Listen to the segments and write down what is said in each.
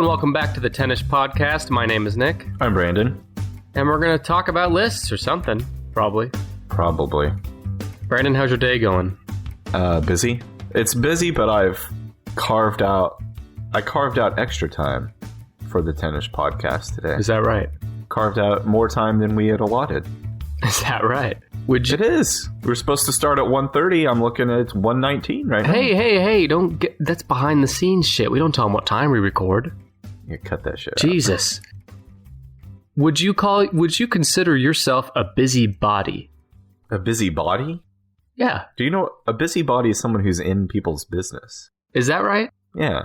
and welcome back to the Tennis Podcast. My name is Nick. I'm Brandon. And we're going to talk about lists or something, probably. Probably. Brandon, how's your day going? Busy. It's busy, but I carved out extra time for the Tennis Podcast today. Is that right? Carved out more time than we had allotted. Is that right? It is. We're supposed to start at 1:30. I'm looking at 1:19 right now. Hey, don't get... That's behind the scenes shit. We don't tell them what time we record. You cut that shit Jesus. Would you consider yourself a busybody? A busybody? Yeah. Do you know a busybody is someone who's in people's business? Is that right? Yeah.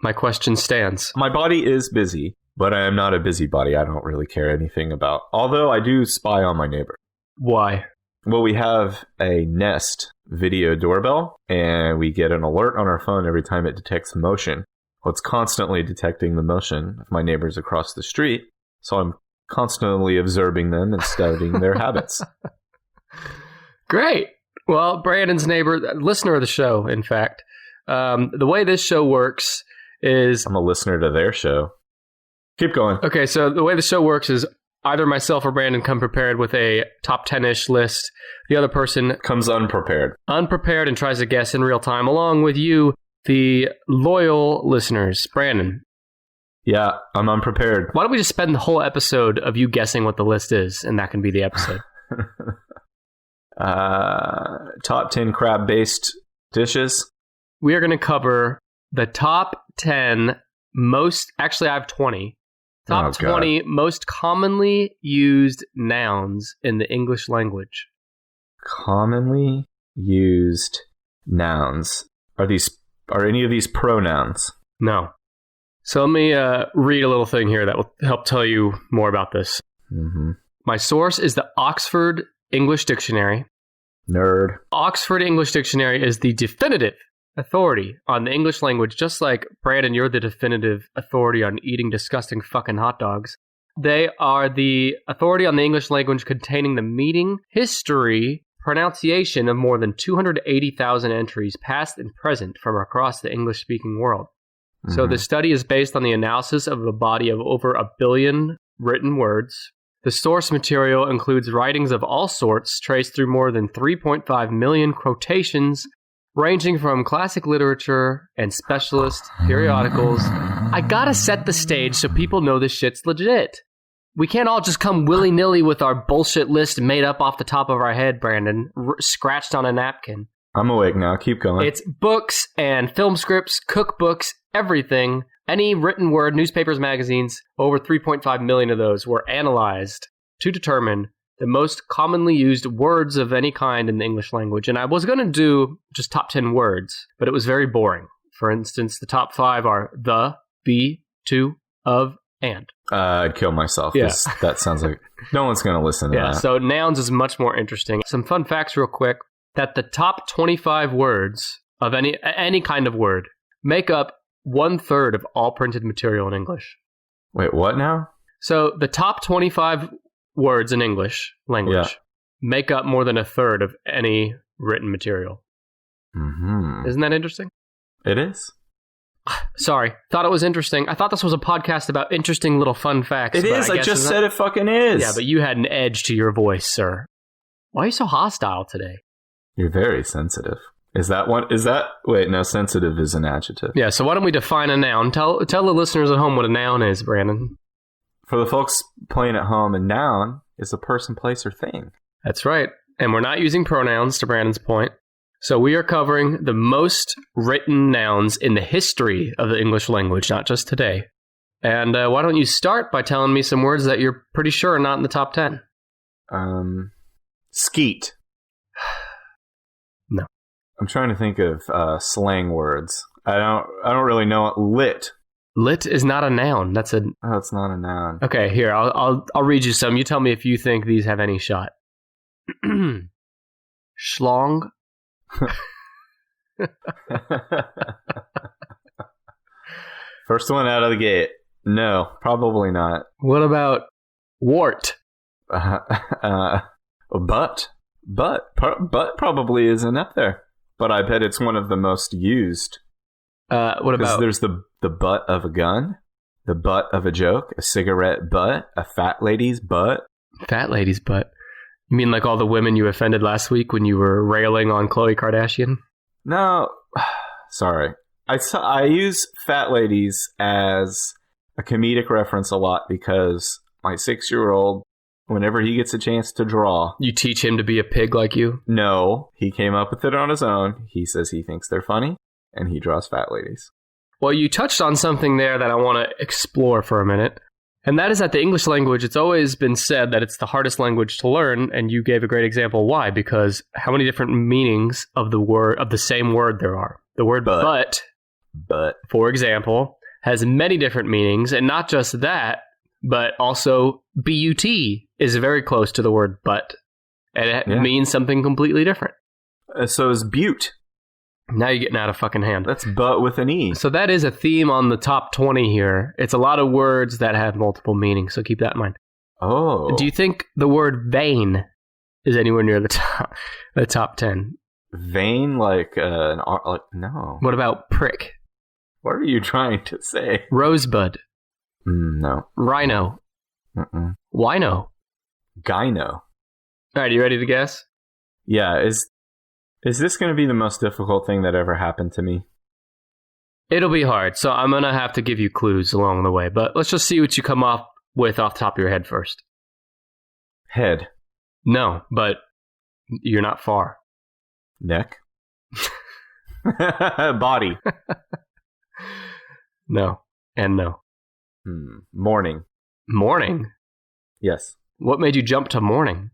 My question stands. My body is busy, but I am not a busybody. I don't really care anything about... Although I do spy on my neighbor. Why? Well, we have a Nest video doorbell, and we get an alert on our phone every time it detects motion. Well, it's constantly detecting the motion of my neighbors across the street, so I'm constantly observing them and studying their habits. Great. Well, Brandon's neighbor, listener of the show, in fact. The way this show works is... I'm a listener to their show. Keep going. Okay, so the way the show works is either myself or Brandon come prepared with a top 10-ish list. The other person comes unprepared. Unprepared and tries to guess in real time, along with you, the loyal listeners. Brandon. Yeah, I'm unprepared. Why don't we just spend the whole episode of you guessing what the list is, and that can be the episode. Top 10 crab-based dishes. We are going to cover the top 10 most... Actually, I have 20. Top 20 most commonly used nouns in the English language. Commonly used nouns. Are any of these pronouns? No. So let me read a little thing here that will help tell you more about this. Mm-hmm. My source is the Oxford English Dictionary. Nerd. Oxford English Dictionary is the definitive authority on the English language, just like, Brandon, you're the definitive authority on eating disgusting fucking hot dogs. They are the authority on the English language containing the meaning, history, pronunciation of more than 280,000 entries, past and present, from across the English-speaking world. Mm-hmm. So the study is based on the analysis of a body of over 1 billion written words. The source material includes writings of all sorts, traced through more than 3.5 million quotations, ranging from classic literature and specialist periodicals. I gotta set the stage so people know this shit's legit. We can't all just come willy-nilly with our bullshit list made up off the top of our head, Brandon, scratched on a napkin. I'm awake now. Keep going. It's books and film scripts, cookbooks, everything. Any written word, newspapers, magazines, over 3.5 million of those were analyzed to determine the most commonly used words of any kind in the English language. And I was going to do just top 10 words, but it was very boring. For instance, the top 5 are the, be, to, of, and. I'd kill myself. Yeah. That sounds like no one's going to listen to that. So nouns is much more interesting. Some fun facts real quick, that the top 25 words of any kind of word make up 1/3 of all printed material in English. Wait, what now? So the top 25 words in English language make up more than 1/3 of any written material. Mm-hmm. Isn't that interesting? It is. Sorry, thought it was interesting. I thought this was a podcast about interesting little fun facts. It is. I just said it fucking is. Yeah, but you had an edge to your voice, sir. Why are you so hostile today? You're very sensitive. Wait, no, sensitive is an adjective. Yeah, so why don't we define a noun? Tell the listeners at home what a noun is, Brandon. For the folks playing at home, a noun is a person, place, or thing. That's right. And we're not using pronouns, to Brandon's point. So we are covering the most written nouns in the history of the English language, not just today. And why don't you start by telling me some words that you're pretty sure are not in the top 10? Skeet. No. I'm trying to think of slang words. I don't really know it. Lit. Lit is not a noun. That's a... Oh, it's not a noun. Okay, here, I'll read you some. You tell me if you think these have any shot. Schlong. First one out of the gate. No, probably not. What about wart? Butt probably isn't up there. But I bet it's one of the most used. What about... There's the butt of a gun. The butt of a joke, a cigarette butt, a fat lady's butt. Fat lady's butt. You mean like all the women you offended last week when you were railing on Khloe Kardashian? No, sorry. I use fat ladies as a comedic reference a lot because my 6-year-old, whenever he gets a chance to draw... You teach him to be a pig like you? No, he came up with it on his own. He says he thinks they're funny, and he draws fat ladies. Well, you touched on something there that I want to explore for a minute. And that is that the English language, it's always been said that it's the hardest language to learn, and you gave a great example why, because how many different meanings of the same word there are. The word but, for example, has many different meanings, and not just that, but also but is very close to the word but, and it means something completely different. So is butte. Now you're getting out of fucking hand. That's but with an E. So that is a theme on the top 20 here. It's a lot of words that have multiple meanings, so keep that in mind. Oh. Do you think the word vain is anywhere near the top 10? Vain, like no. What about prick? What are you trying to say? Rosebud. No. Rhino. Wino. Gyno. All right, you ready to guess? Yeah, Is this going to be the most difficult thing that ever happened to me? It'll be hard, so I'm going to have to give you clues along the way. But let's just see what you come up with off the top of your head first. Head. No, but you're not far. Neck. Body. No, and no. Morning. Morning? Yes. What made you jump to morning?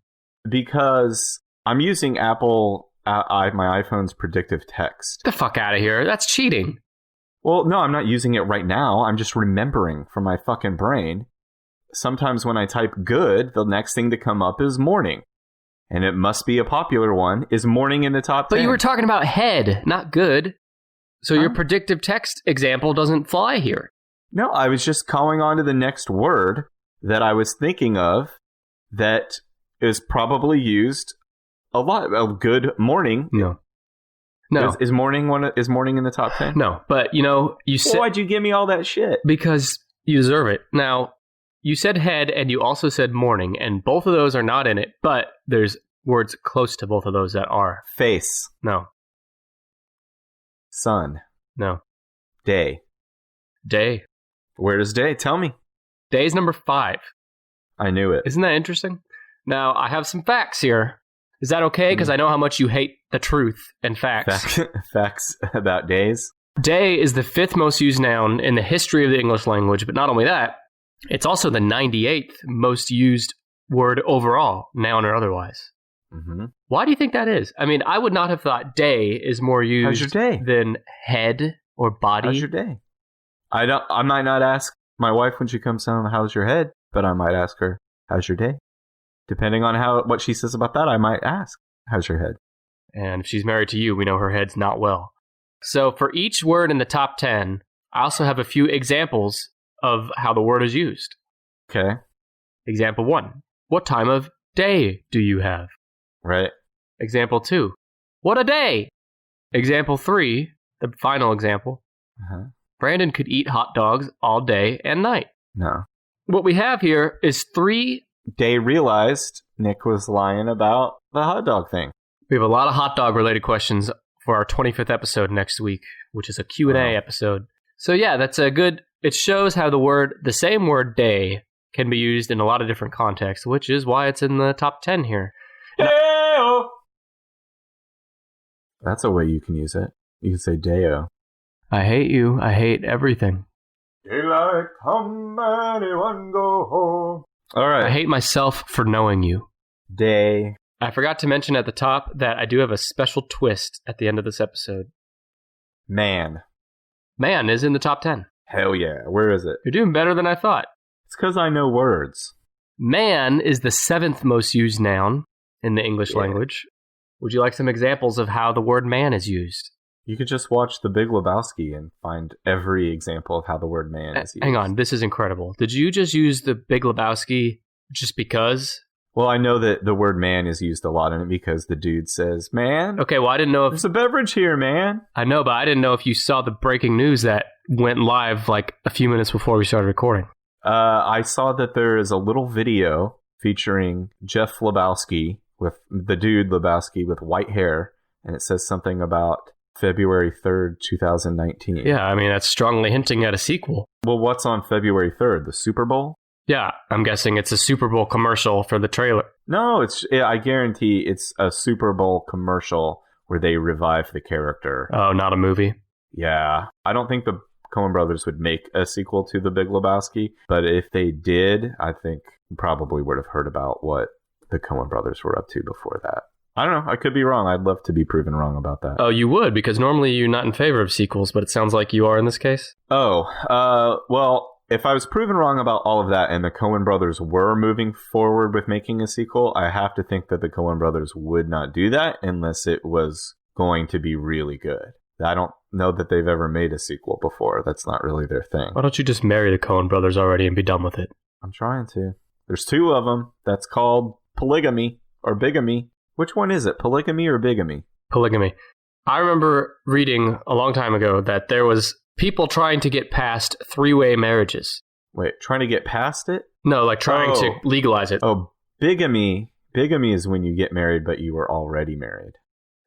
Because I'm using my iPhone's predictive text. Get the fuck out of here. That's cheating. Well, no, I'm not using it right now. I'm just remembering from my fucking brain. Sometimes when I type good, the next thing to come up is morning. And it must be a popular one. Is morning in the top 10? But you were talking about head, not good. So your predictive text example doesn't fly here. No, I was just calling on to the next word that I was thinking of that is probably used a lot. A good morning. No. Is morning in the top 10? No, but you said... Why'd you give me all that shit? Because you deserve it. Now, you said head and you also said morning, and both of those are not in it, but there's words close to both of those that are. Face. No. Sun. No. Day. Day. Where does day? Tell me. Day's number 5. I knew it. Isn't that interesting? Now, I have some facts here. Is that okay? Because I know how much you hate the truth and facts. Facts about days? Day is the 5th most used noun in the history of the English language, but not only that, it's also the 98th most used word overall, noun or otherwise. Mm-hmm. Why do you think that is? I mean, I would not have thought day is more used than head or body. How's your day? I might not ask my wife when she comes home, how's your head? But I might ask her, how's your day? Depending on what she says about that, I might ask, how's your head? And if she's married to you, we know her head's not well. So for each word in the top 10, I also have a few examples of how the word is used. Okay. Example 1. What time of day do you have? Right. Example 2. What a day! Example 3, the final example. Brandon could eat hot dogs all day and night. No. What we have here is 3... Day realized Nick was lying about the hot dog thing. We have a lot of hot dog related questions for our 25th episode next week, which is a Q&A episode. So yeah, that's a good... It shows how the same word day can be used in a lot of different contexts, which is why it's in the top 10 here. Day-o! That's a way you can use it. You can say day-o. I hate you. I hate everything. Daylight come, anyone go home. All right. I hate myself for knowing you. Day. I forgot to mention at the top that I do have a special twist at the end of this episode. Man. Man is in the top 10. Hell yeah. Where is it? You're doing better than I thought. It's because I know words. Man is the 7th most used noun in the English language. Would you like some examples of how the word man is used? You could just watch The Big Lebowski and find every example of how the word man is used. Hang on, this is incredible. Did you just use The Big Lebowski just because? Well, I know that the word man is used a lot in it because the dude says, man. Okay, well, I didn't know if... There's a beverage here, man. I know, but I didn't know if you saw the breaking news that went live like a few minutes before we started recording. I saw that there is a little video featuring Jeff Lebowski with the dude Lebowski with white hair, and it says something about February 3rd, 2019. Yeah, I mean, that's strongly hinting at a sequel. Well, what's on February 3rd? The Super Bowl? Yeah, I'm guessing it's a Super Bowl commercial for the trailer. No, I guarantee it's a Super Bowl commercial where they revive the character. Oh, not a movie? Yeah. I don't think the Coen brothers would make a sequel to The Big Lebowski, but if they did, I think you probably would have heard about what the Coen brothers were up to before that. I don't know. I could be wrong. I'd love to be proven wrong about that. Oh, you would? Because normally you're not in favor of sequels, but it sounds like you are in this case. Well, if I was proven wrong about all of that and the Coen brothers were moving forward with making a sequel, I have to think that the Coen brothers would not do that unless it was going to be really good. I don't know that they've ever made a sequel before. That's not really their thing. Why don't you just marry the Coen brothers already and be done with it? I'm trying to. There's two of them. That's called polygamy or bigamy. Which one is it? Polygamy or bigamy? Polygamy. I remember reading a long time ago that there was people trying to get past three-way marriages. Wait, trying to get past it? No, like trying to legalize it. Oh, bigamy. Bigamy is when you get married, but you were already married.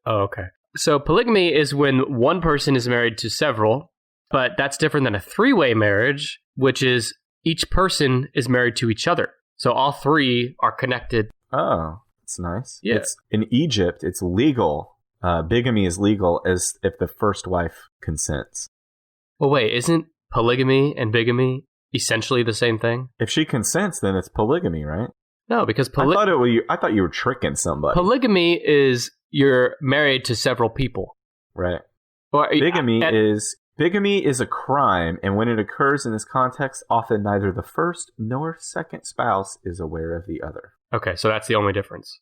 Oh, okay. So polygamy is when one person is married to several, but that's different than a three-way marriage, which is each person is married to each other. So all three are connected. Oh, that's nice. Yeah. In Egypt, it's legal. Bigamy is legal as if the first wife consents. Well, wait, isn't polygamy and bigamy essentially the same thing? If she consents, then it's polygamy, right? No, because I thought you were tricking somebody. Polygamy is you're married to several people. Right. Or, Bigamy is a crime, and when it occurs in this context, often neither the first nor second spouse is aware of the other. Okay, so that's the only difference.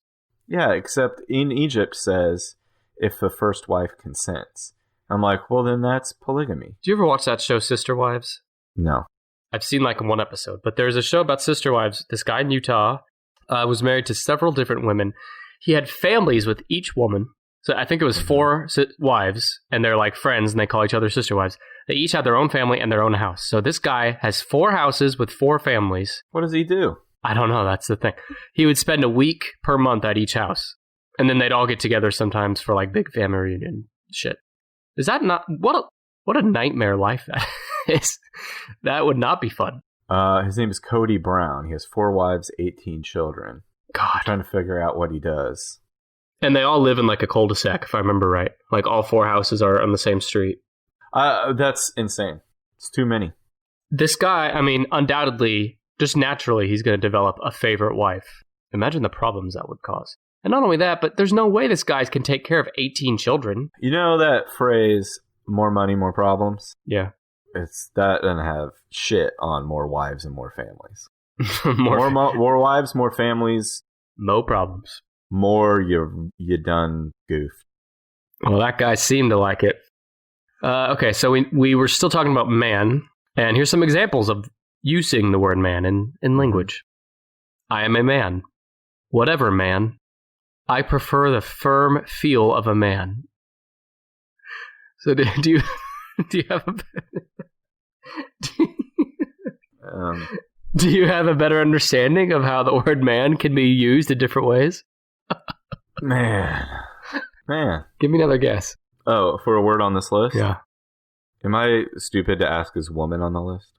Yeah, except in Egypt says if the first wife consents. I'm like, well, then that's polygamy. Do you ever watch that show, Sister Wives? No. I've seen like one episode, but there's a show about sister wives. This guy in Utah was married to several different women. He had families with each woman. So I think it was 4 wives, and they're like friends, and they call each other sister wives. They each have their own family and their own house. So this guy has 4 houses with 4 families. What does he do? I don't know. That's the thing. He would spend a week per month at each house. And then they'd all get together sometimes for like big family reunion shit. Is that not... What a nightmare life that is. That would not be fun. His name is Cody Brown. He has 4 wives, 18 children. God. I'm trying to figure out what he does. And they all live in like a cul-de-sac, if I remember right. Like all 4 houses are on the same street. That's insane. It's too many. This guy, I mean, undoubtedly, just naturally, he's going to develop a favorite wife. Imagine the problems that would cause. And not only that, but there's no way this guy can take care of 18 children. You know that phrase, more money, more problems? Yeah. That doesn't have shit on more wives and more families. more wives, more families. No problems. More you done goofed. Well, that guy seemed to like it. Okay, so we were still talking about man, and here's some examples of using the word man in language. I am a man. Whatever man. I prefer the firm feel of a man. So do you have a do you have a better understanding of how the word man can be used in different ways? Man. Give me another guess. Oh, for a word on this list? Yeah. Am I stupid to ask is woman on the list?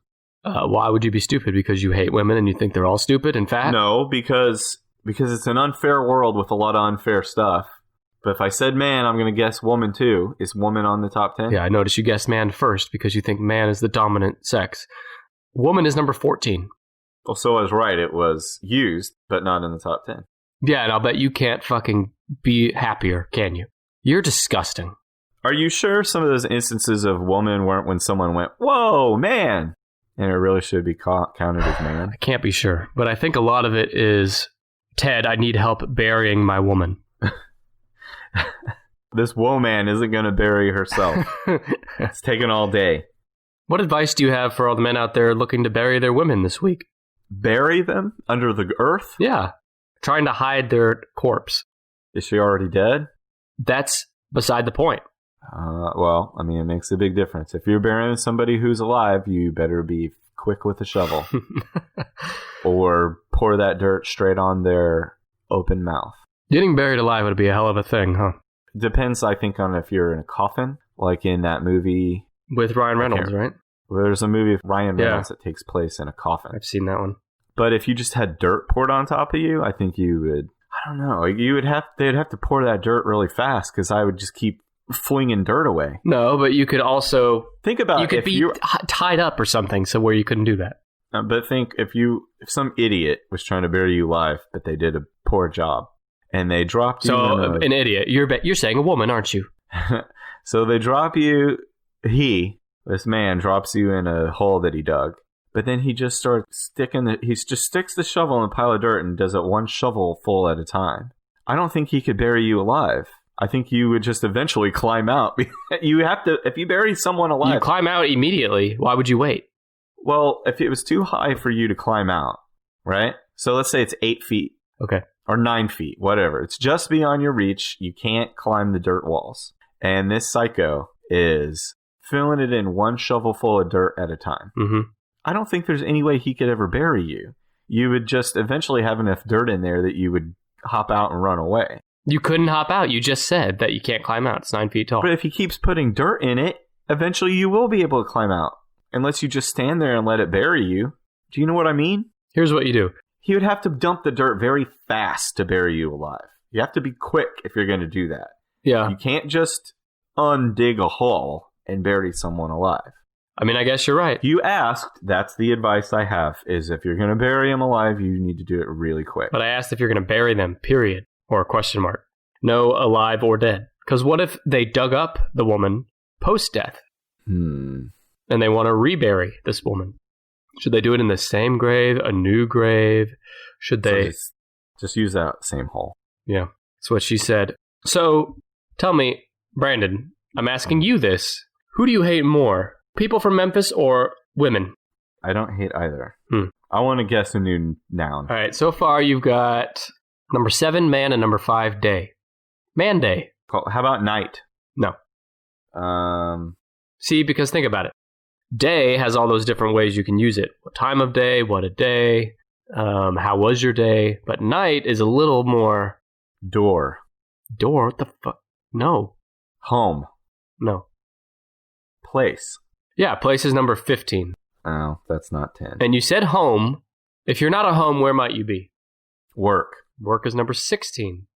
Why would you be stupid? Because you hate women and you think they're all stupid and fat? No, because it's an unfair world with a lot of unfair stuff. But if I said man, I'm going to guess woman too. Is woman on the top 10? Yeah, I noticed you guessed man first because you think man is the dominant sex. Woman is number 14. Well, so I was right. It was used, but not in the top 10. Yeah, and I'll bet you can't fucking be happier, can you? You're disgusting. Are you sure some of those instances of woman weren't when someone went, whoa, man, and it really should be counted as man? I can't be sure, but I think a lot of it is, Ted, I need help burying my woman. This woman isn't going to bury herself. It's taken all day. What advice do you have for all the men out there looking to bury their women this week? Bury them under the earth? Yeah. trying to hide their corpse. Is she already dead? That's beside the point. Well, I mean, it makes a big difference. If you're burying somebody who's alive, you better be quick with a shovel. Or pour that dirt straight on their open mouth. Getting buried alive would be a hell of a thing, huh? Depends, I think, on if you're in a coffin, like in that movie. With Ryan Reynolds, right? There's a movie with Ryan Reynolds that takes place in a coffin. I've seen that one. But if you just had dirt poured on top of you, I think you would, I don't know, they'd have to pour that dirt really fast because I would just keep flinging dirt away. No, but you could also... Think about you could be tied up or something, so where you couldn't do that. But think, if some idiot was trying to bury you alive, but they did a poor job, and they dropped you... So, an idiot. You're saying a woman, aren't you? So they drop you... This man drops you in a hole that he dug, but then he just starts he just sticks the shovel in a pile of dirt and does it one shovel full at a time. I don't think he could bury you alive. I think you would just eventually climb out. You have to, if you bury someone alive... You climb out immediately. Why would you wait? Well, if it was too high for you to climb out, right? So let's say it's 8 feet. Okay. Or 9 feet, whatever. It's just beyond your reach. You can't climb the dirt walls. And this psycho is filling it in one shovel full of dirt at a time. Mm-hmm. I don't think there's any way he could ever bury you. You would just eventually have enough dirt in there that you would hop out and run away. You couldn't hop out. You just said that you can't climb out. It's 9 feet tall. But if he keeps putting dirt in it, eventually you will be able to climb out. Unless you just stand there and let it bury you. Do you know what I mean? Here's what you do. He would have to dump the dirt very fast to bury you alive. You have to be quick if you're going to do that. Yeah. You can't just undig a hole and bury someone alive. I mean, I guess you're right. You asked, that's the advice I have, is if you're going to bury them alive, you need to do it really quick. But I asked if you're going to bury them, period, or a question mark. No alive or dead. Because what if they dug up the woman post-death? And they want to rebury this woman? Should they do it in the same grave, a new grave? Should they... So just use that same hole. Yeah, that's what she said. So, tell me, Brandon, I'm asking you this. Who do you hate more? People from Memphis or women? I don't hate either. I want to guess a new noun. All right, so far you've got number 7, man, and number 5, day. Man day. How about night? No. See, because think about it. Day has all those different ways you can use it. What time of day, what a day, how was your day? But night is a little more... Door. Door? What the fuck? No. Home. No. Place. Yeah, place is number 15. Oh, that's not 10. And you said home. If you're not at home, where might you be? Work. Work is number 16.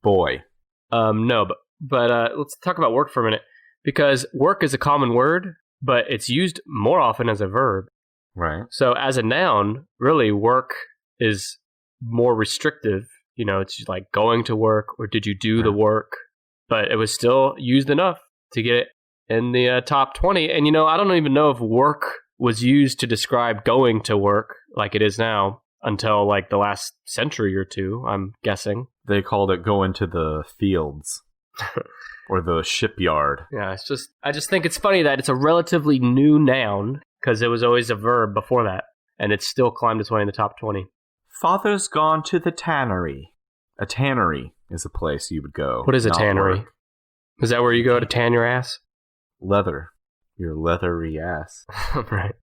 Boy. No, but let's talk about work for a minute. Because work is a common word, but it's used more often as a verb. Right. So as a noun, really, work is more restrictive. You know, it's like going to work or did you do the work? But it was still used enough to get it in the top 20. And, you know, I don't even know if work was used to describe going to work like it is now until like the last century or two, I'm guessing. They called it going to the fields. Or the shipyard. Yeah, I just think it's funny that it's a relatively new noun because it was always a verb before that, and it's still climbed its way in the top 20. Father's gone to the tannery. A tannery is a place you would go. What is a tannery? Work. Is that where you go to tan your ass? Leather. Your leathery ass. Right.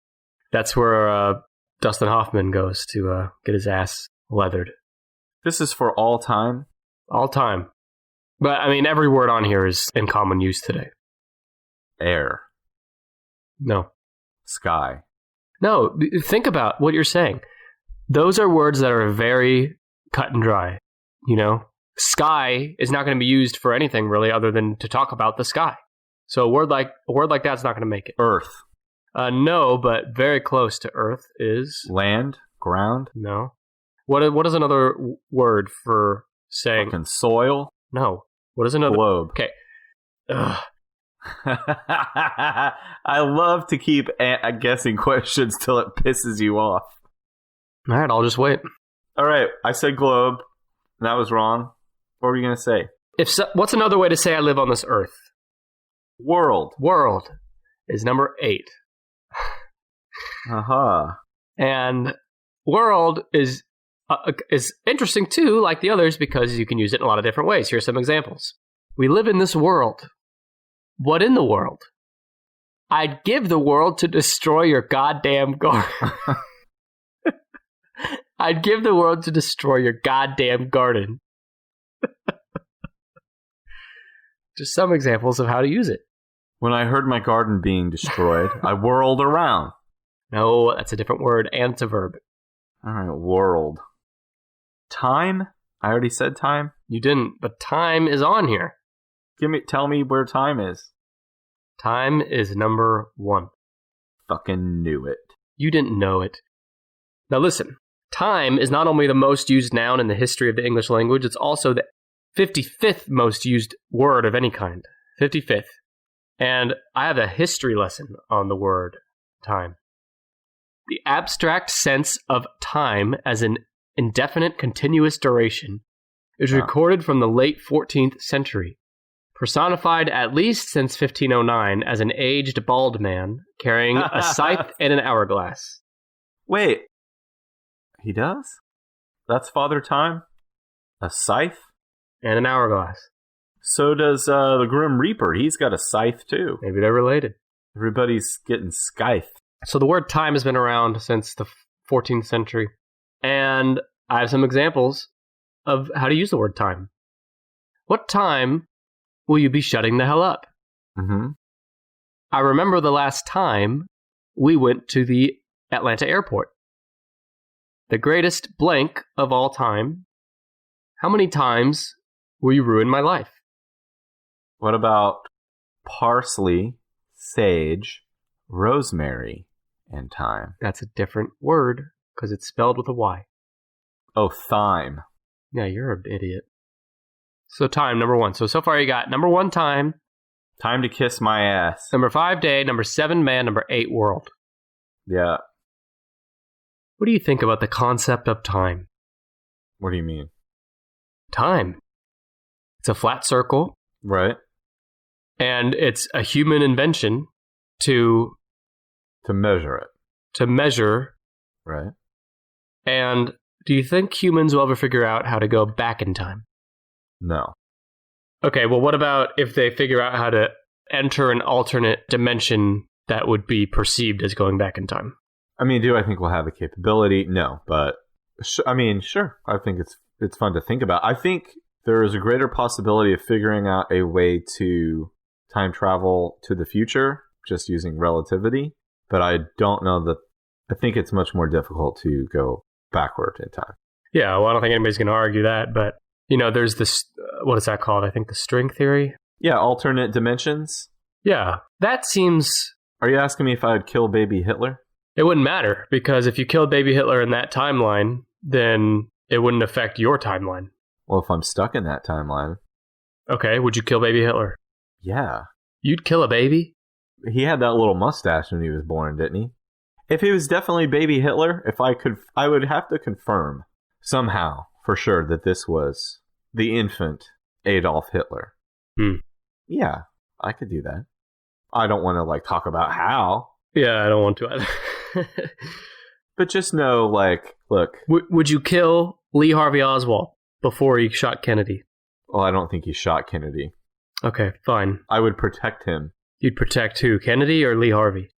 That's where Dustin Hoffman goes to get his ass leathered. This is for all time? All time. But, I mean, every word on here is in common use today. Air. No. Sky. No, think about what you're saying. Those are words that are very cut and dry, you know? Sky is not going to be used for anything, really, other than to talk about the sky. So a word like that's not going to make it. Earth. No, but very close to earth is... Land? Ground? No. What is another word for saying... Fucking soil? No. What is another... Globe. Okay. Ugh. I love to keep guessing questions till it pisses you off. All right, I'll just wait. All right, I said globe. And that was wrong. What were you going to say? What's another way to say I live on this earth? World. World is number 8. Uh-huh. And world is interesting too, like the others, because you can use it in a lot of different ways. Here's some examples. We live in this world. What in the world? I'd give the world to destroy your goddamn garden. I'd give the world to destroy your goddamn garden. Just some examples of how to use it. When I heard my garden being destroyed, I whirled around. No, that's a different word, and it's a verb. All right, whirled. Time? I already said time. You didn't, but time is on here. Tell me where time is. Time is number 1. Fucking knew it. You didn't know it. Now listen, time is not only the most used noun in the history of the English language, it's also the 55th most used word of any kind. 55th. And I have a history lesson on the word time. The abstract sense of time as an indefinite continuous duration is recorded from the late 14th century, personified at least since 1509 as an aged bald man carrying a scythe and an hourglass. Wait. He does? That's Father Time? A scythe? And an hourglass. So does the Grim Reaper. He's got a scythe too. Maybe they're related. Everybody's getting scythed. So the word time has been around since the 14th century. And I have some examples of how to use the word time. What time will you be shutting the hell up? Mm-hmm. I remember the last time we went to the Atlanta airport. The greatest blank of all time. How many times will you ruin my life? What about parsley, sage, rosemary, and thyme? That's a different word because it's spelled with a Y. Oh, thyme. Yeah, you're an idiot. So time, number 1. So far you got number 1, time. Time to kiss my ass. Number 5, day. Number 7, man. Number 8, world. Yeah. What do you think about the concept of time? What do you mean? Time. It's a flat circle. Right. And it's a human invention to measure it. To measure. Right. And do you think humans will ever figure out how to go back in time? No. Okay, well, what about if they figure out how to enter an alternate dimension that would be perceived as going back in time? I mean, do I think we'll have the capability? No, but sure. I think it's fun to think about. I think there is a greater possibility of figuring out a way to time travel to the future just using relativity, but I don't know that. I think it's much more difficult to go backward in time. Yeah, well, I don't think anybody's going to argue that, but there's this, what is that called? I think the string theory. Yeah, alternate dimensions. Yeah, that seems. Are you asking me if I would kill baby Hitler? It wouldn't matter, because if you killed baby Hitler in that timeline, then it wouldn't affect your timeline. Well, if I'm stuck in that timeline. Okay, would you kill baby Hitler? Yeah. You'd kill a baby? He had that little mustache when he was born, didn't he? If he was definitely baby Hitler, I would have to confirm somehow for sure that this was the infant Adolf Hitler. Yeah, I could do that. I don't want to talk about how. Yeah, I don't want to either. But just know, look. Would you kill Lee Harvey Oswald before he shot Kennedy? Well, I don't think he shot Kennedy. Okay, fine. I would protect him. You'd protect who, Kennedy or Lee Harvey?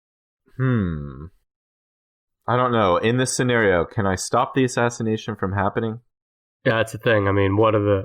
I don't know. In this scenario, can I stop the assassination from happening? Yeah, that's the thing. I mean, what are the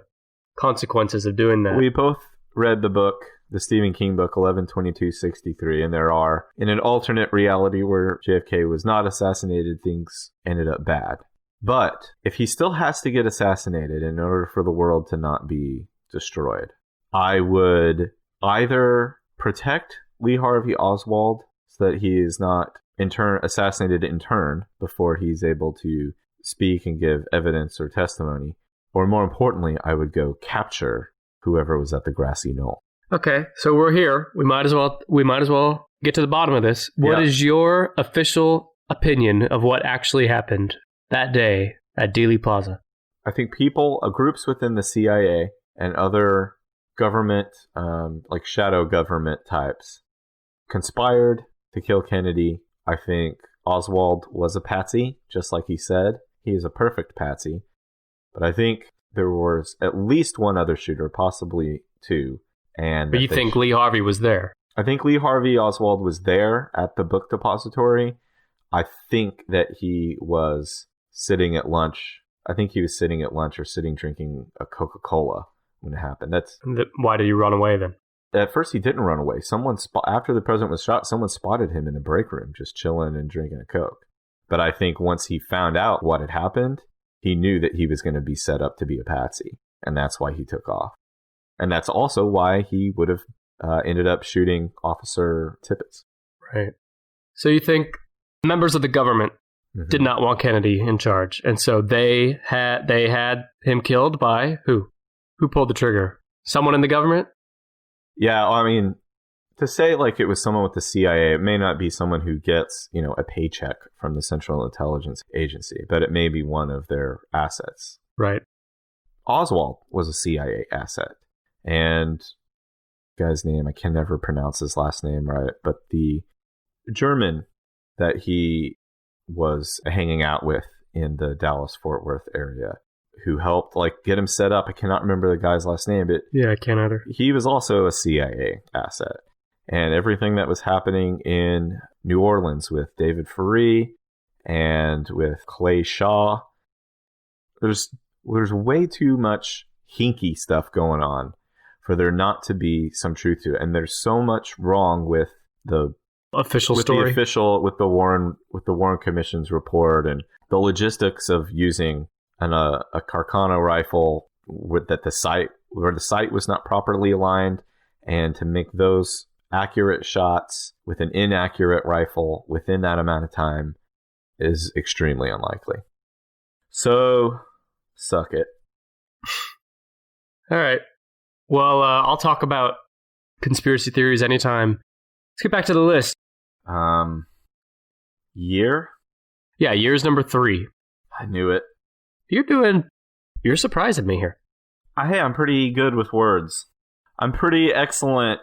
consequences of doing that? We both read the book, the Stephen King book, 11/22/63, and there are, in an alternate reality where JFK was not assassinated, things ended up bad. But if he still has to get assassinated in order for the world to not be destroyed, I would either protect Lee Harvey Oswald so that he is not assassinated in turn before he's able to speak and give evidence or testimony, or more importantly, I would go capture whoever was at the grassy knoll. Okay, so we're here. We might as well get to the bottom of this. What is your official opinion of what actually happened that day at Dealey Plaza? I think groups within the CIA and other government, shadow government types, conspired to kill Kennedy. I think Oswald was a patsy, just like he said. He is a perfect patsy. But I think there was at least one other shooter, possibly two. But you think Lee Harvey was there? I think Lee Harvey Oswald was there at the book depository. I think that he was sitting at lunch. I think he was sitting at lunch or sitting drinking a Coca-Cola when it happened. Why did he run away then? At first, he didn't run away. After the president was shot, someone spotted him in the break room just chilling and drinking a Coke. But I think once he found out what had happened, he knew that he was going to be set up to be a patsy. And that's why he took off. And that's also why he would have ended up shooting Officer Tippett. Right. So you think members of the government did not want Kennedy in charge, and so they had him killed by who? Who pulled the trigger? Someone in the government? Yeah, I mean, to say like it was someone with the CIA, it may not be someone who gets, a paycheck from the Central Intelligence Agency, but it may be one of their assets. Right. Oswald was a CIA asset, and guy's name, I can never pronounce his last name right, but the German that he was hanging out with in the Dallas-Fort Worth area, who helped get him set up. I cannot remember the guy's last name, but yeah, I can't either. He was also a CIA asset, and everything that was happening in New Orleans with David Ferree and with Clay Shaw, there's way too much hinky stuff going on for there not to be some truth to it, and there's so much wrong with the official story, with the Warren Commission's report and the logistics of using a Carcano rifle where the sight was not properly aligned, and to make those accurate shots with an inaccurate rifle within that amount of time is extremely unlikely. So, suck it. All right. Well, I'll talk about conspiracy theories anytime. Let's get back to the list. Year? Yeah, year's number 3. I knew it. You're surprising me here. Hey, I'm pretty good with words. I'm pretty excellent,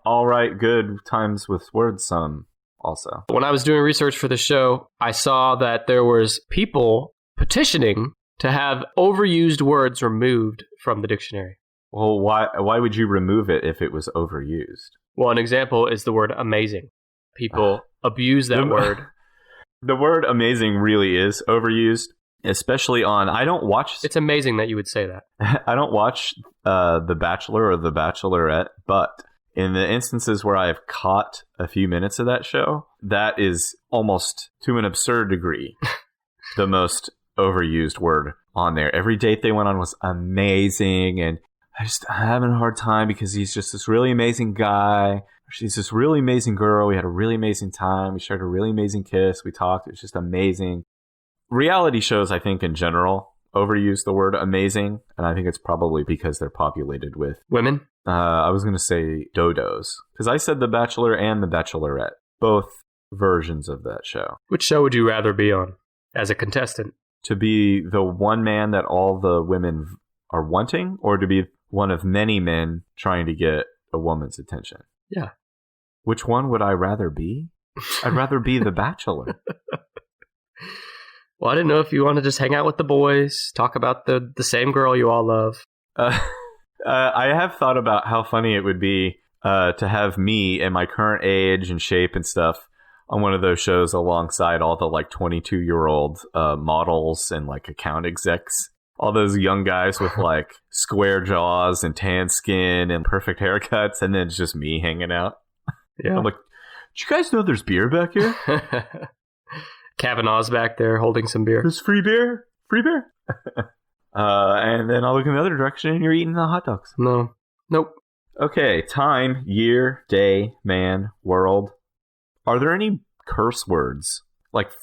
all right, good times with words some also. When I was doing research for the show, I saw that there was people petitioning to have overused words removed from the dictionary. Well, why would you remove it if it was overused? Well, an example is the word amazing. People abuse that word. The word amazing really is overused, especially on... I don't watch... It's amazing that you would say that. I don't watch The Bachelor or The Bachelorette, but in the instances where I have caught a few minutes of that show, that is almost to an absurd degree the most overused word on there. Every date they went on was amazing, and I'm having a hard time because he's just this really amazing guy. She's this really amazing girl. We had a really amazing time. We shared a really amazing kiss. We talked. It was just amazing. Reality shows, I think, in general, overuse the word amazing, and I think it's probably because they're populated with... Women? I was going to say dodos, because I said The Bachelor and The Bachelorette, both versions of that show. Which show would you rather be on as a contestant? To be the one man that all the women are wanting, or to be one of many men trying to get a woman's attention? Yeah. Which one would I rather be? I'd rather be The Bachelor. Well, I didn't know if you want to just hang out with the boys, talk about the same girl you all love. I have thought about how funny it would be to have me in my current age and shape and stuff on one of those shows alongside all the 22-year-old models and account execs. All those young guys with square jaws and tan skin and perfect haircuts, and then it's just me hanging out. Yeah. I'm like, did you guys know there's beer back here? Kavanaugh's back there holding some beer. There's free beer? Free beer? And then I'll look in the other direction and you're eating the hot dogs. No. Nope. Okay, time, year, day, man, world. Are there any curse words?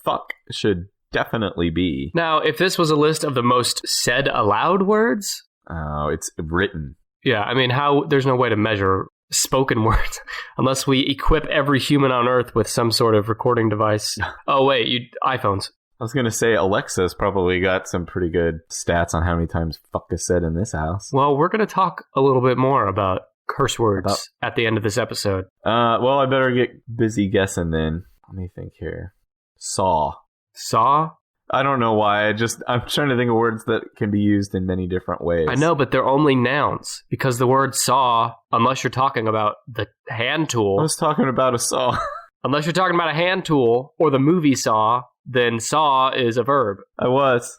Fuck should definitely be. Now, if this was a list of the most said aloud words... Oh, it's written. Yeah, I mean, there's no way to measure spoken words unless we equip every human on Earth with some sort of recording device. Oh, wait, iPhones. I was going to say Alexa's probably got some pretty good stats on how many times fuck is said in this house. Well, we're going to talk a little bit more about curse words at the end of this episode. Well, I better get busy guessing then. Let me think here. Saw. Saw? I don't know why. I'm trying to think of words that can be used in many different ways. I know, but they're only nouns because the word saw, unless you're talking about the hand tool. I was talking about a saw. Unless you're talking about a hand tool or the movie Saw, then saw is a verb. I was.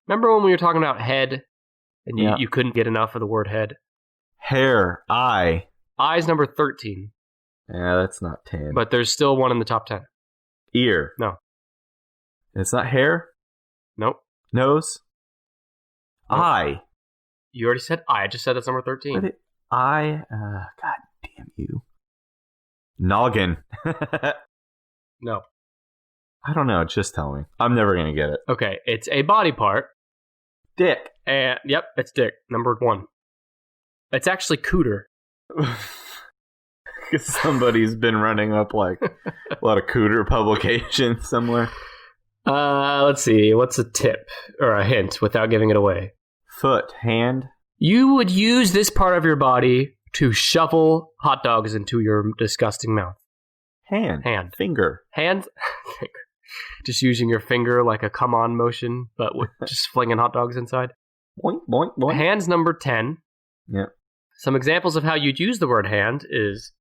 Remember when we were talking about head and you couldn't get enough of the word head? Hair. Eye. Eye is number 13. Yeah, that's not 10. But there's still one in the top 10. Ear. No. It's not hair? Nope. Nose? Nope. Eye. You already said eye. I just said that's number 13. Eye? God damn you. Noggin. No. I don't know. Just tell me. I'm never going to get it. Okay. It's a body part. Dick. And yep, it's dick. Number 1. It's actually cooter. Somebody's been running up like a lot of cooter publications somewhere. Let's see. What's a tip or a hint without giving it away? Foot. Hand. You would use this part of your body to shovel hot dogs into your disgusting mouth. Hand. Finger. Hand. Just using your finger like a come on motion, but with just flinging hot dogs inside. Boink, boink, boink. Hand's number 10. Yeah. Some examples of how you'd use the word hand is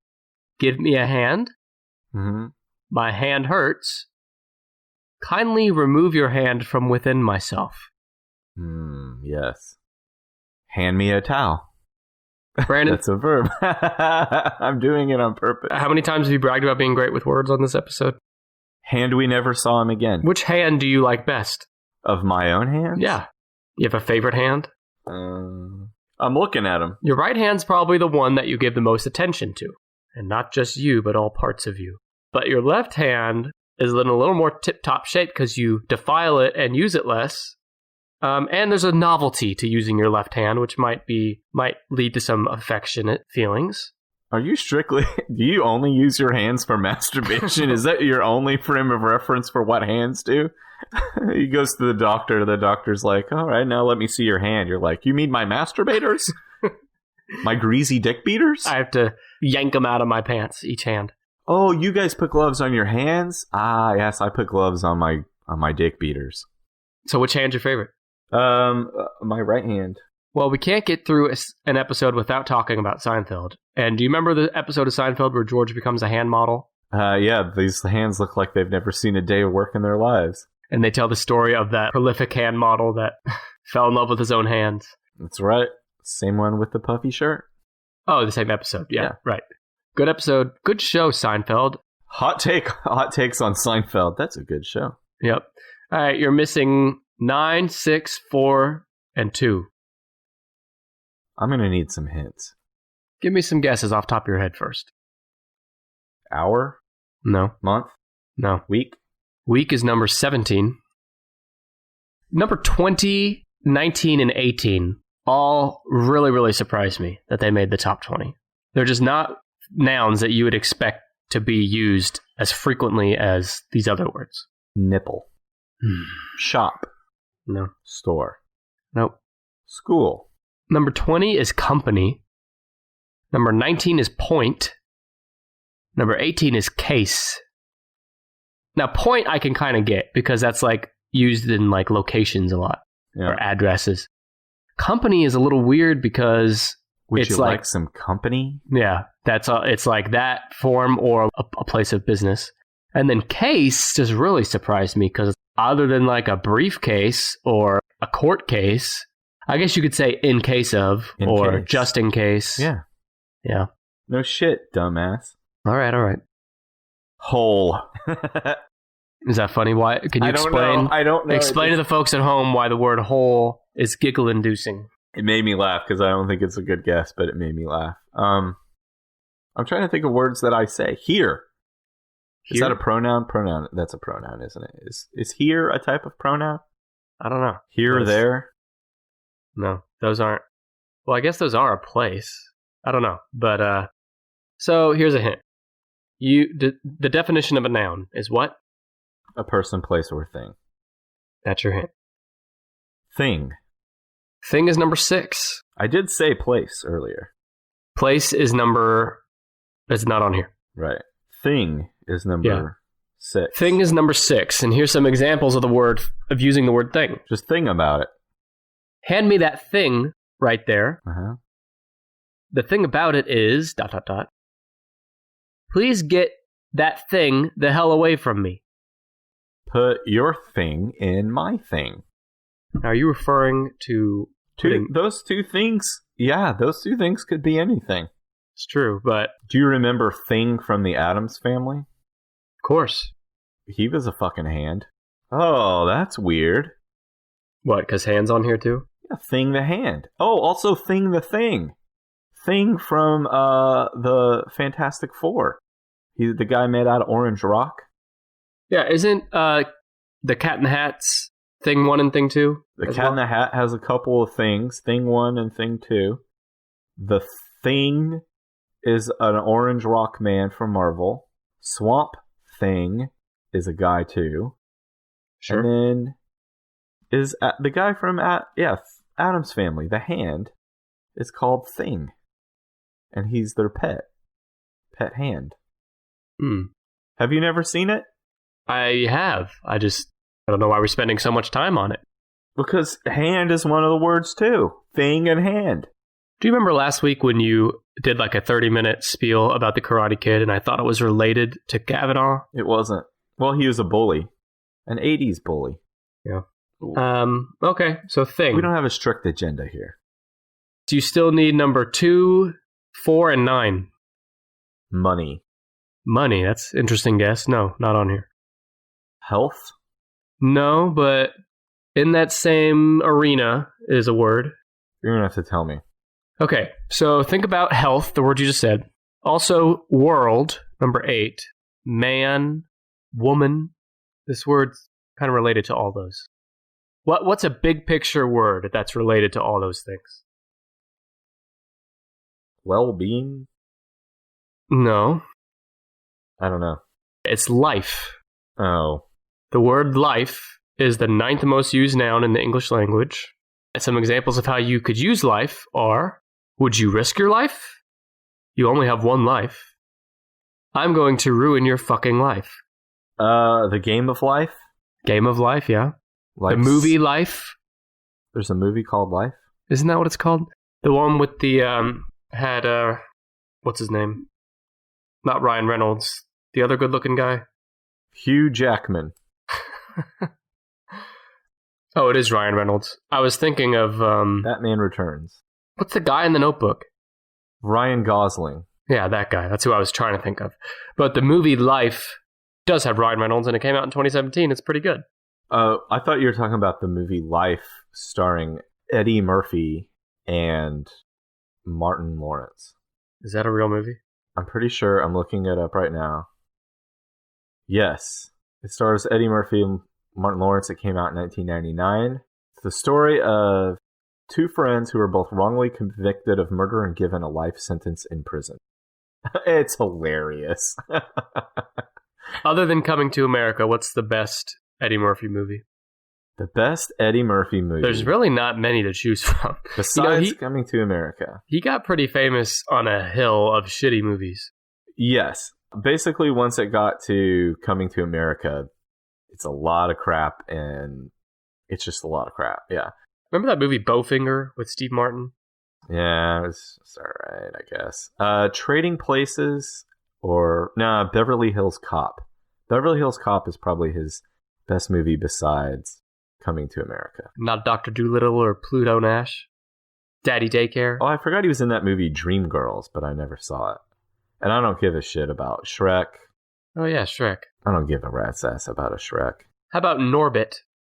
give me a hand. Mm-hmm. My hand hurts. Kindly remove your hand from within myself. Yes. Hand me a towel. Brandon. That's a verb. I'm doing it on purpose. How many times have you bragged about being great with words on this episode? Hand we never saw him again. Which hand do you like best? Of my own hands? Yeah. You have a favorite hand? I'm looking at him. Your right hand's probably the one that you give the most attention to. And not just you, but all parts of you. But your left hand is in a little more tip-top shape because you defile it and use it less. And there's a novelty to using your left hand, which might lead to some affectionate feelings. Are you strictly... Do you only use your hands for masturbation? Is that your only frame of reference for what hands do? He goes to the doctor. The doctor's like, all right, now let me see your hand. You're like, you mean my masturbators? My greasy dick beaters? I have to yank them out of my pants, each hand. Oh, you guys put gloves on your hands? Ah, yes, I put gloves on my dick beaters. So which hand's your favorite? My right hand. Well, we can't get through an episode without talking about Seinfeld. And do you remember the episode of Seinfeld where George becomes a hand model? Yeah, these hands look like they've never seen a day of work in their lives. And they tell the story of that prolific hand model that fell in love with his own hands. That's right. Same one with the puffy shirt. Oh, the same episode. Yeah, right. Good episode. Good show, Seinfeld. Hot takes on Seinfeld. That's a good show. Yep. All right, you're missing 9, 6, 4, and 2. I'm going to need some hints. Give me some guesses off top of your head first. Hour? No. Month? No. Week? Week is number 17. Number 20, 19, and 18 all really, really surprised me that they made the top 20. They're just not nouns that you would expect to be used as frequently as these other words. Nipple. Shop. No. Store. Nope. School. Number 20 is company. Number 19 is point. Number 18 is case. Now, point I can kind of get because that's like used in like locations a lot or addresses. Company is a little weird because Would it's you like some company? Yeah, that's it's like that form or a place of business. And then case just really surprised me because other than like a briefcase or a court case, I guess you could say in case of or just in case. Yeah. Yeah. No shit, dumbass. All right. Hole. Is that funny? Why? Can you explain? I don't know. Explain to the folks at home why the word hole is giggle-inducing. It made me laugh because I don't think it's a good guess, but it made me laugh. I'm trying to think of words that I say. Here. Is that a pronoun? Pronoun. That's a pronoun, isn't it? Is here a type of pronoun? I don't know. Here or there? No, those aren't. Well, I guess those are a place. I don't know. But, so here's a hint. The definition of a noun is what? A person, place, or thing. That's your hint. Thing. Thing is number 6. I did say place earlier. Place is not on here. Right. Thing is number 6. Thing is number 6, and here's some examples of using the word thing. Just think about it. Hand me that thing right there. Uh-huh. The thing about it is... ... Please get that thing the hell away from me. Put your thing in my thing. Now, are you referring to... Those two things? Yeah, those two things could be anything. It's true, but... Do you remember Thing from the Addams Family? Of course. He was a fucking hand. Oh, that's weird. What, because Hand's on here too? Yeah, Thing the Hand. Oh, also Thing the Thing. Thing from the Fantastic Four. He's the guy made out of orange rock. Yeah, isn't the Cat in the Hat's Thing 1 and Thing 2? The Cat in the Hat has a couple of things. Thing 1 and Thing 2. The Thing is an orange rock man from Marvel. Swamp Thing is a guy too. Sure. And then is the guy from Addams Family, the Hand, is called Thing. And he's their pet hand. Have you never seen it? I have. I don't know why we're spending so much time on it. Because hand is one of the words too. Thing and hand. Do you remember last week when you did like a 30-minute spiel about the Karate Kid and I thought it was related to Kavanaugh? It wasn't. Well, he was a bully. An 80s bully. Yeah. Okay, so thing. We don't have a strict agenda here. Do you still need number 2, 4, and 9? Money. Money, that's an interesting guess. No, not on here. Health? No, but in that same arena is a word. You're going to have to tell me. Okay, so think about health, the word you just said. Also, world, number 8. Man, woman. This word's kind of related to all those. What's a big picture word that's related to all those things? Well-being? No. I don't know. It's life. Oh. The word life is the 9th most used noun in the English language. Some examples of how you could use life are, would you risk your life? You only have one life. I'm going to ruin your fucking life. The game of life? Game of life, yeah. Life's... The movie Life. There's a movie called Life? Isn't that what it's called? The one with the, what's his name? Not Ryan Reynolds. The other good-looking guy. Hugh Jackman. Oh, it is Ryan Reynolds. I was thinking of... Batman Returns. What's the guy in the Notebook? Ryan Gosling. Yeah, that guy. That's who I was trying to think of. But the movie Life does have Ryan Reynolds, and it came out in 2017. It's pretty good. I thought you were talking about the movie Life starring Eddie Murphy and Martin Lawrence. Is that a real movie? I'm pretty sure. I'm looking it up right now. Yes. It stars Eddie Murphy and Martin Lawrence. It came out in 1999. It's the story of two friends who are both wrongly convicted of murder and given a life sentence in prison. It's hilarious. Other than Coming to America, what's the best Eddie Murphy movie? The best Eddie Murphy movie. There's really not many to choose from. Besides Coming to America. He got pretty famous on a hill of shitty movies. Yes. Basically, once it got to Coming to America, it's a lot of crap, and it's just a lot of crap, yeah. Remember that movie Bowfinger with Steve Martin? Yeah, it's alright, I guess. Trading Places, Beverly Hills Cop. Beverly Hills Cop is probably his best movie besides Coming to America. Not Dr. Dolittle or Pluto Nash? Daddy Daycare? Oh, I forgot he was in that movie Dreamgirls, but I never saw it. And I don't give a shit about Shrek. Oh yeah, Shrek. I don't give a rat's ass about a Shrek. How about Norbit?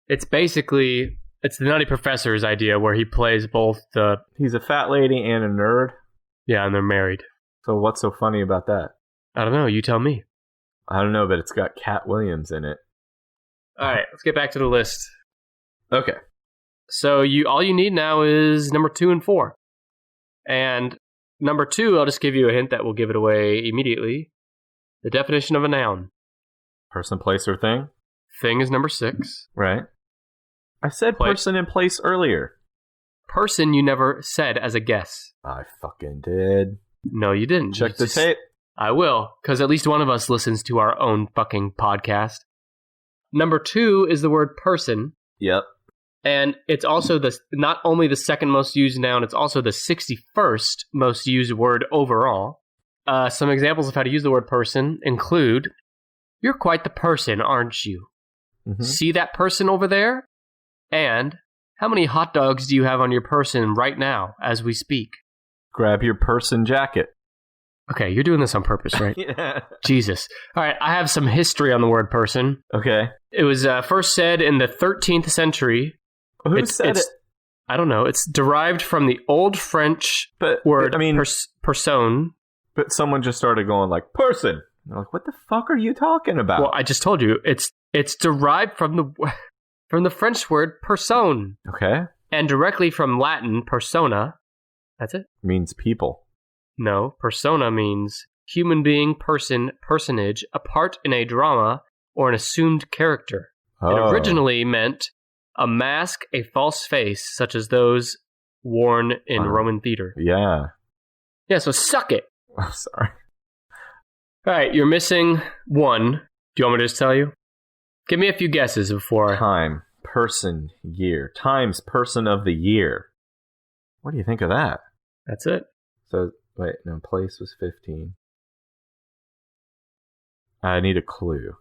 It's the Nutty Professor's idea where he plays both the... He's a fat lady and a nerd? Yeah, and they're married. So what's so funny about that? I don't know, you tell me. I don't know, but it's got Cat Williams in it. Alright, let's get back to the list. Okay. So all you need now is number 2 and 4. And number 2, I'll just give you a hint that will give it away immediately. The definition of a noun. Person, place, or thing? Thing is number 6. Right. I said person and place earlier. Person you never said as a guess. I fucking did. No, you didn't. Check the tape. I will, because at least one of us listens to our own fucking podcast. Number 2 is the word person. Yep. And it's also not only the second most used noun, it's also the 61st most used word overall. Some examples of how to use the word person include, you're quite the person, aren't you? Mm-hmm. See that person over there? And how many hot dogs do you have on your person right now as we speak? Grab your person jacket. Okay, you're doing this on purpose, right? Yeah. Jesus. All right, I have some history on the word person. Okay. It was first said in the 13th century. Who said it? I don't know. It's derived from the Old French word personne. But someone just started going like, person. And they're like, what the fuck are you talking about? Well, I just told you. It's derived from the French word personne. Okay. And directly from Latin persona. That's it. Means people. No, persona means human being, person, personage, a part in a drama, or an assumed character. Oh. It originally meant a mask, a false face, such as those worn in Roman theater. Yeah. Yeah, so suck it. I'm sorry. All right, you're missing one. Do you want me to just tell you? Give me a few guesses before. Time, person, year. Times, person of the year. What do you think of that? That's it. So, wait, no, place was 15. I need a clue.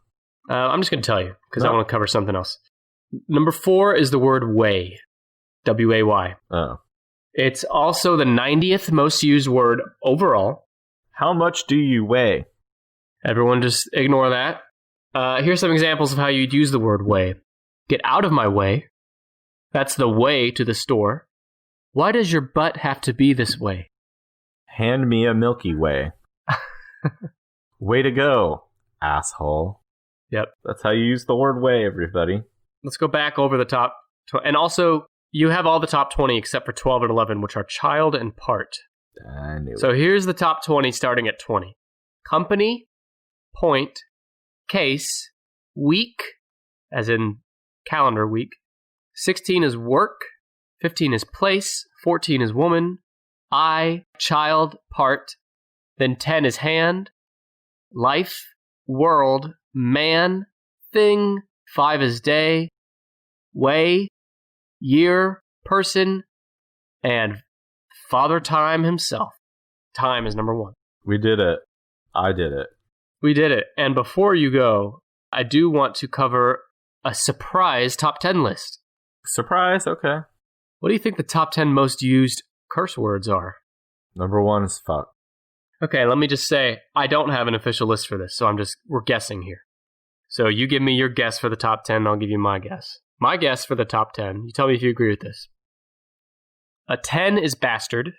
I'm just going to tell you, because I want to cover something else. Number 4 is the word weigh. W-A-Y. Oh. It's also the 90th most used word overall. How much do you weigh? Everyone just ignore that. Here's some examples of how you'd use the word weigh. Get out of my way. That's the way to the store. Why does your butt have to be this way? Hand me a Milky Way. Way to go, asshole. Yep. That's how you use the word way, everybody. Let's go back over the top. And also, you have all the top 20 except for 12 and 11, which are child and part. I knew so here's the top 20 starting at 20. Company, point, case, week, as in calendar week. 16 is work. 15 is place. 14 is woman. I, child, part. Then 10 is hand. Life, world, man, thing. 5 is day. Way, year, person, and Father Time himself. Time is number 1. We did it. I did it. We did it. And before you go, I do want to cover a surprise top 10 list. Surprise? Okay. What do you think the top 10 most used curse words are? Number 1 is fuck. Okay, let me just say, I don't have an official list for this, so we're guessing here. So you give me your guess for the top 10, and I'll give you my guess. My guess for the top 10, you tell me if you agree with this. A 10 is bastard.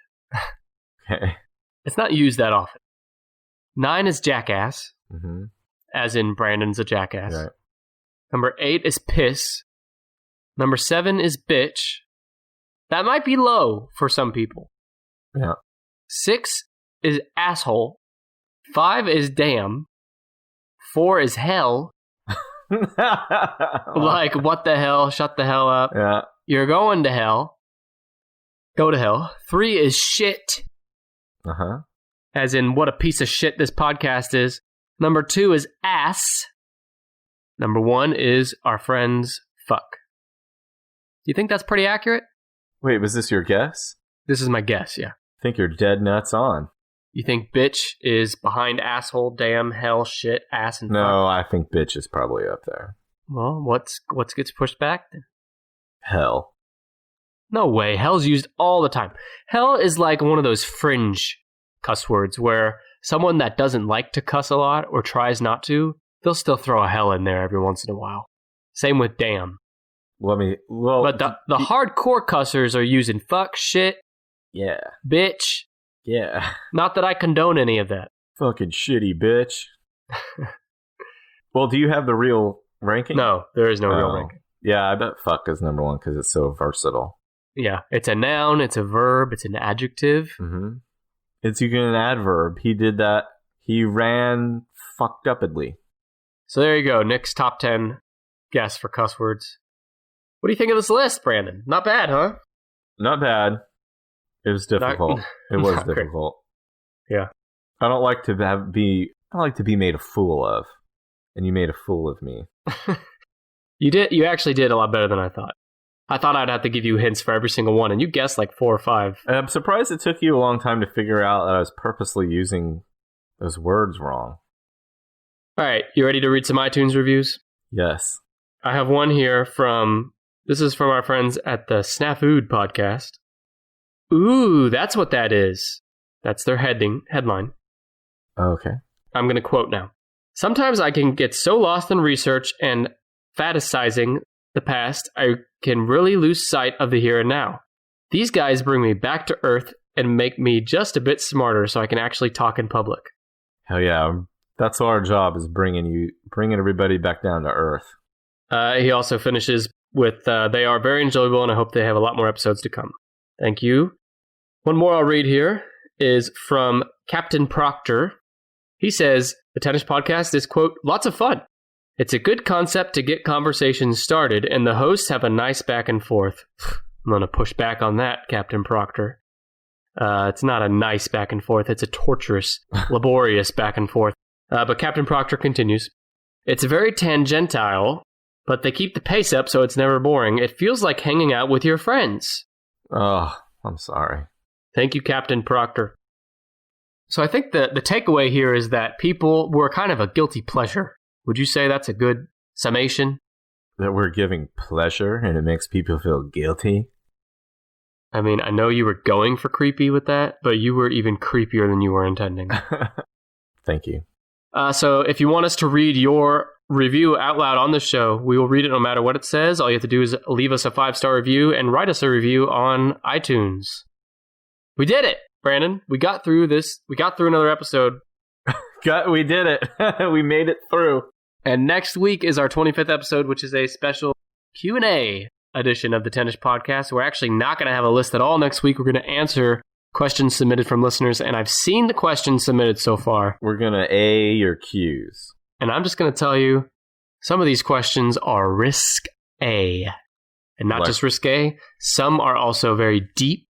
Okay. It's not used that often. 9 is jackass, as in Brandon's a jackass. Right. Number 8 is piss. Number 7 is bitch. That might be low for some people. Yeah. 6 is asshole. 5 is damn. 4 is hell. Like, what the hell? Shut the hell up. Yeah. You're going to hell. Go to hell. 3 is shit. As in, what a piece of shit this podcast is. Number 2 is ass. Number 1 is our friends fuck. Do you think that's pretty accurate? Wait, was this your guess? This is my guess, yeah. I think you're dead nuts on. You think bitch is behind asshole, damn, hell, shit, ass, and fuck? No, I think bitch is probably up there. Well, what gets pushed back then? Hell. No way. Hell's used all the time. Hell is like one of those fringe cuss words where someone that doesn't like to cuss a lot or tries not to, they'll still throw a hell in there every once in a while. Same with damn. But the hardcore cussers are using fuck, shit, yeah, bitch. Yeah. Not that I condone any of that. Fucking shitty bitch. Well, do you have the real ranking? No, there is no real ranking. Yeah, I bet fuck is number 1 because it's so versatile. Yeah, it's a noun, it's a verb, it's an adjective. It's even an adverb. He did that. He ran fucked upedly. So there you go. Nick's top 10 guess for cuss words. What do you think of this list, Brandon? Not bad, huh? Not bad. It was difficult. It was difficult. Great. Yeah. I don't like to be made a fool of. And you made a fool of me. You actually did a lot better than I thought. I thought I'd have to give you hints for every single one, and you guessed like 4 or 5. I'm surprised it took you a long time to figure out that I was purposely using those words wrong. All right, you ready to read some iTunes reviews? Yes. I have one here this is from our friends at the Snafood podcast. Ooh, that's what that is. That's their headline. Okay. I'm going to quote now. Sometimes I can get so lost in research and fantasizing the past, I can really lose sight of the here and now. These guys bring me back to earth and make me just a bit smarter so I can actually talk in public. Hell yeah. That's our job, is bringing everybody back down to earth. He also finishes with, they are very enjoyable and I hope they have a lot more episodes to come. Thank you. One more I'll read here is from Captain Proctor. He says, the Tennis Podcast is, quote, lots of fun. It's a good concept to get conversations started, and the hosts have a nice back and forth. I'm going to push back on that, Captain Proctor. It's not a nice back and forth. It's a torturous, laborious back and forth. But Captain Proctor continues, it's very tangential, but they keep the pace up so it's never boring. It feels like hanging out with your friends. Oh, I'm sorry. Thank you, Captain Proctor. So I think the takeaway here is that people were kind of a guilty pleasure. Would you say that's a good summation? That we're giving pleasure and it makes people feel guilty? I mean, I know you were going for creepy with that, but you were even creepier than you were intending. Thank you. So if you want us to read your review out loud on the show, we will read it no matter what it says. All you have to do is leave us a 5-star review and write us a review on iTunes. We did it, Brandon. We got through this. We got through another episode. We did it. We made it through. And next week is our 25th episode, which is a special Q&A edition of the Tennis Podcast. We're actually not going to have a list at all next week. We're going to answer questions submitted from listeners, and I've seen the questions submitted so far. We're going to A your Q's. And I'm just going to tell you, some of these questions are risque. And not just risque, some are also very deep.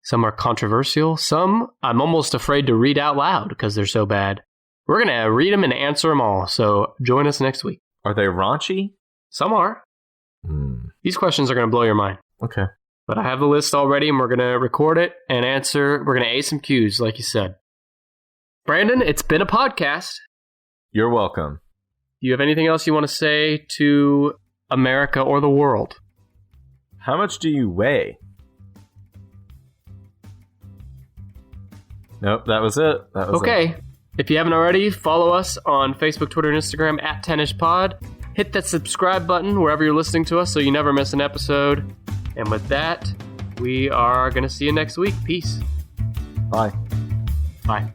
Some are controversial. Some I'm almost afraid to read out loud because they're so bad. We're going to read them and answer them all, so join us next week. Are they raunchy? Some are. These questions are going to blow your mind. Okay. But I have the list already, and we're going to record it and answer. We're going to A some Q's, like you said. Brandon, it's been a podcast. You're welcome. Do you have anything else you want to say to America or the world? How much do you weigh? Nope, that was it. Okay. If you haven't already, follow us on Facebook, Twitter, and Instagram at TennisPod. Hit that subscribe button wherever you're listening to us so you never miss an episode. And with that, we are going to see you next week. Peace. Bye. Bye.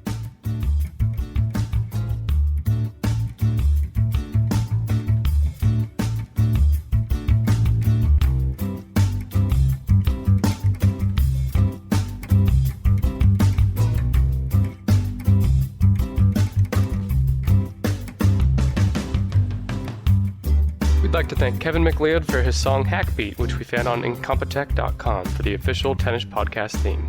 We'd like to thank Kevin McLeod for his song Hackbeat, which we found on incompetech.com for the official Tennis Podcast theme.